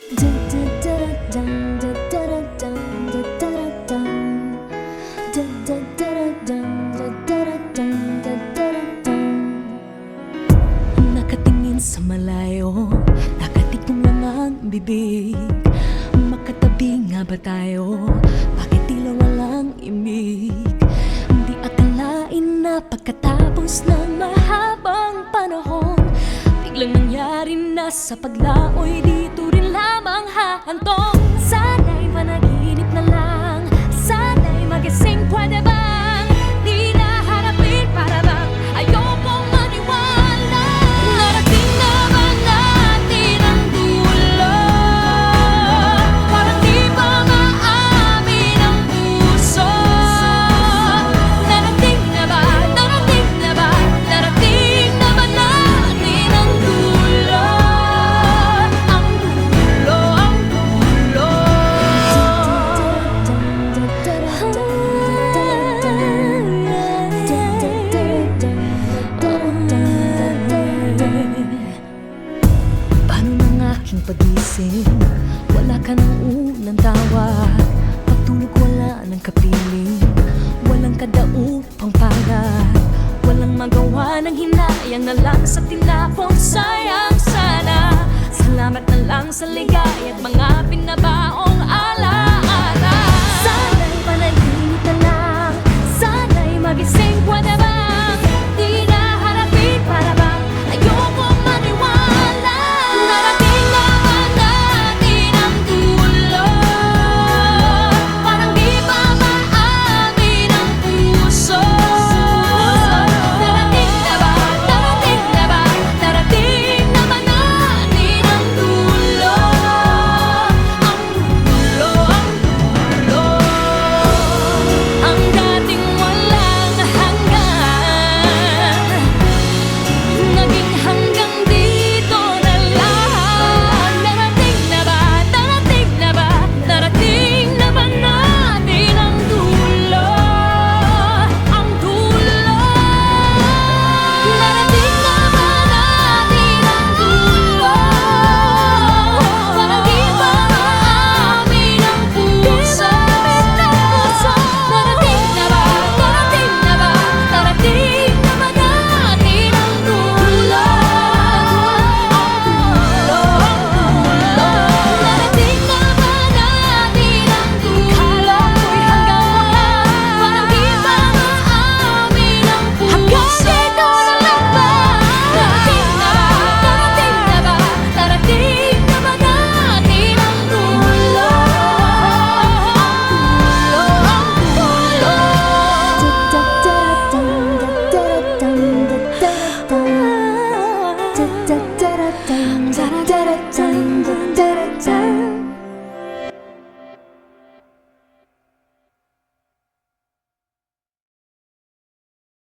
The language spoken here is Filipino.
Nakatingin sa malayo, nakatikong lang ang bibig. Makatabi nga ba tayo? Bakit tila walang imig? Di akalain na pagkatapos ng mahabang panahon, biglang nangyari na sa paglaoy, dito rin lamang hahantong. Sana'y managinip na lang, sana'y magising, pwede bang di na harapin para bang ayokong maniwala. Narating na ba natin ang dulo? Parang di pa maamin ang puso. Narating na ba, narating na ba, narating na ba natin ang dulo? Ang dulo, ang dulo. Paano ng aking pagising? Wala ka ng unang tawag. Pagtulog wala ng kapiling, walang kadaupang palad. Walang magawa ng hinayang na lang sa tinapong sayang sana. Salamat na lang sa ligay at mga pinabaon.